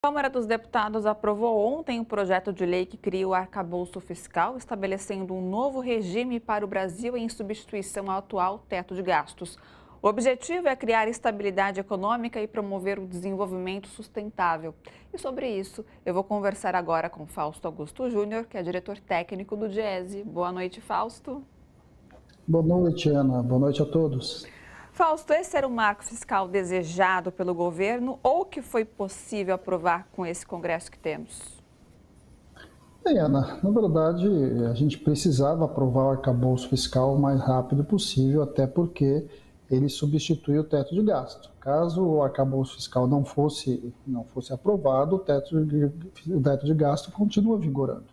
A Câmara dos Deputados aprovou ontem um projeto de lei que cria o arcabouço fiscal, estabelecendo um novo regime para o Brasil em substituição ao atual teto de gastos. O objetivo é criar estabilidade econômica e promover o desenvolvimento sustentável. E sobre isso, eu vou conversar agora com Fausto Augusto Júnior, que é diretor técnico do Diese. Boa noite, Fausto. Boa noite, Ana. Boa noite a todos. Fausto, esse era o marco fiscal desejado pelo governo ou que foi possível aprovar com esse Congresso que temos? Bem, Ana, na verdade, a gente precisava aprovar o arcabouço fiscal o mais rápido possível, até porque ele substitui o teto de gasto. Caso o arcabouço fiscal não fosse aprovado, o teto de gasto continua vigorando.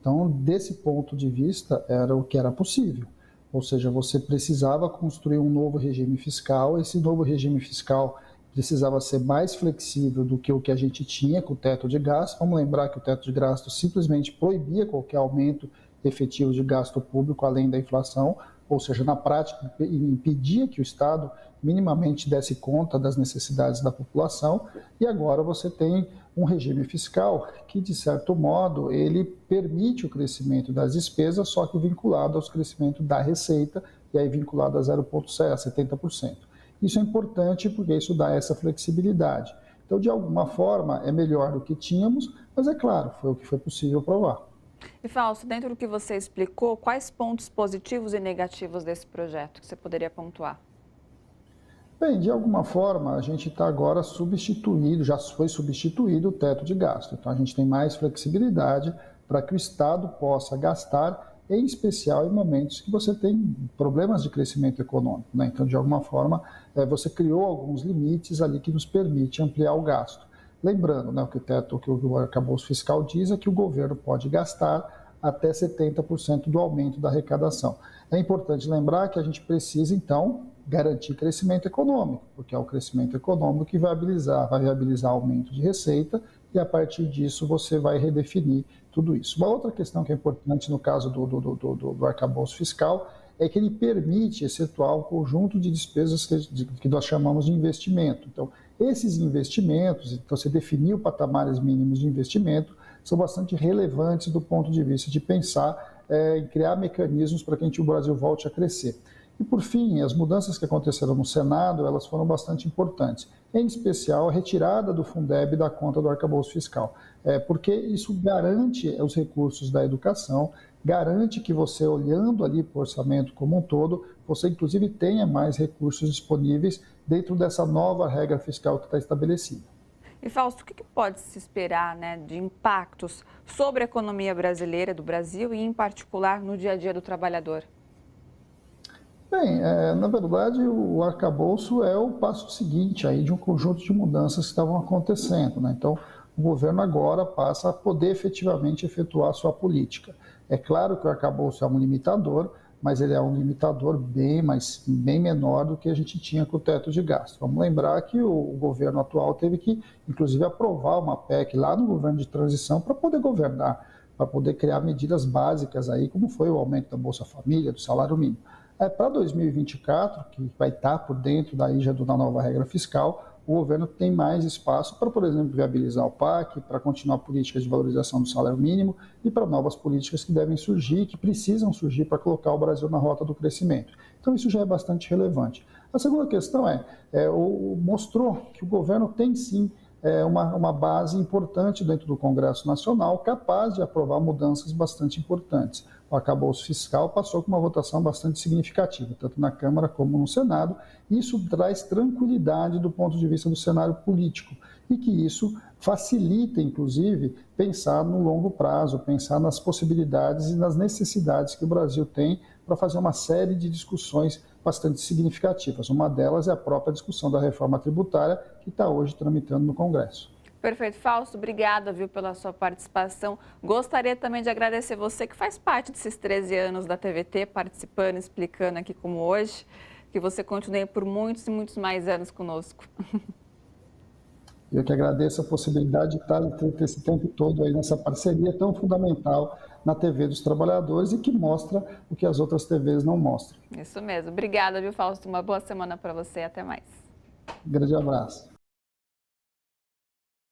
Então, desse ponto de vista, era o que era possível. Ou seja, você precisava construir um novo regime fiscal, esse novo regime fiscal precisava ser mais flexível do que o que a gente tinha com o teto de gasto. Vamos lembrar que o teto de gasto simplesmente proibia qualquer aumento efetivo de gasto público além da inflação, ou seja, na prática impedia que o Estado minimamente desse conta das necessidades da população, e agora você tem um regime fiscal que, de certo modo, ele permite o crescimento das despesas, só que vinculado ao crescimento da receita, e aí vinculado a 0,7%, a 70%. Isso é importante porque isso dá essa flexibilidade. Então, de alguma forma, é melhor do que tínhamos, mas é claro, foi o que foi possível aprovar. E Fausto, dentro do que você explicou, quais pontos positivos e negativos desse projeto que você poderia pontuar? Bem, de alguma forma, a gente está agora substituído, já foi substituído o teto de gasto. Então, a gente tem mais flexibilidade para que o Estado possa gastar, em especial em momentos que você tem problemas de crescimento econômico, né? Então, de alguma forma, você criou alguns limites ali que nos permite ampliar o gasto. Lembrando, né, que o arcabouço fiscal diz é que o governo pode gastar até 70% do aumento da arrecadação. É importante lembrar que a gente precisa, então, garantir crescimento econômico, porque é o crescimento econômico que vai viabilizar aumento de receita e, a partir disso, você vai redefinir tudo isso. Uma outra questão que é importante no caso do arcabouço fiscal é que ele permite excetuar um conjunto de despesas que nós chamamos de investimento. Então, esses investimentos, você definiu patamares mínimos de investimento, são bastante relevantes do ponto de vista de pensar em criar mecanismos para que o Brasil volte a crescer. E, por fim, as mudanças que aconteceram no Senado, elas foram bastante importantes, em especial a retirada do Fundeb da conta do arcabouço fiscal, porque isso garante os recursos da educação, garante que você, olhando ali para o orçamento como um todo, você inclusive tenha mais recursos disponíveis dentro dessa nova regra fiscal que está estabelecida. E Fausto, o que pode se esperar, né, de impactos sobre a economia brasileira, do Brasil e, em particular, no dia a dia do trabalhador? Bem, na verdade, o arcabouço é o passo seguinte aí de um conjunto de mudanças que estavam acontecendo, né? Então, o governo agora passa a poder efetivamente efetuar a sua política. É claro que o arcabouço é um limitador, mas ele é um limitador bem menor do que a gente tinha com o teto de gasto. Vamos lembrar que o governo atual teve que, inclusive, aprovar uma PEC lá no governo de transição para poder governar, para poder criar medidas básicas aí, como foi o aumento da Bolsa Família, do salário mínimo. Para 2024, que vai estar por dentro da nova regra fiscal, o governo tem mais espaço para, por exemplo, viabilizar o PAC, para continuar políticas de valorização do salário mínimo e para novas políticas que devem surgir, que precisam surgir para colocar o Brasil na rota do crescimento. Então, isso já é bastante relevante. A segunda questão mostrou que o governo tem sim uma base importante dentro do Congresso Nacional, capaz de aprovar mudanças bastante importantes. O arcabouço fiscal passou com uma votação bastante significativa, tanto na Câmara como no Senado. Isso traz tranquilidade do ponto de vista do cenário político e que isso facilita, inclusive, pensar no longo prazo, pensar nas possibilidades e nas necessidades que o Brasil tem para fazer uma série de discussões bastante significativas. Uma delas é a própria discussão da reforma tributária, que está hoje tramitando no Congresso. Perfeito, Fausto. Obrigada, pela sua participação. Gostaria também de agradecer você que faz parte desses 13 anos da TVT, participando, explicando aqui como hoje, que você continue por muitos e muitos mais anos conosco. Eu que agradeço a possibilidade de estar esse tempo todo aí nessa parceria tão fundamental na TV dos trabalhadores e que mostra o que as outras TVs não mostram. Isso mesmo. Obrigada, Fausto. Uma boa semana para você. Até mais. Grande abraço.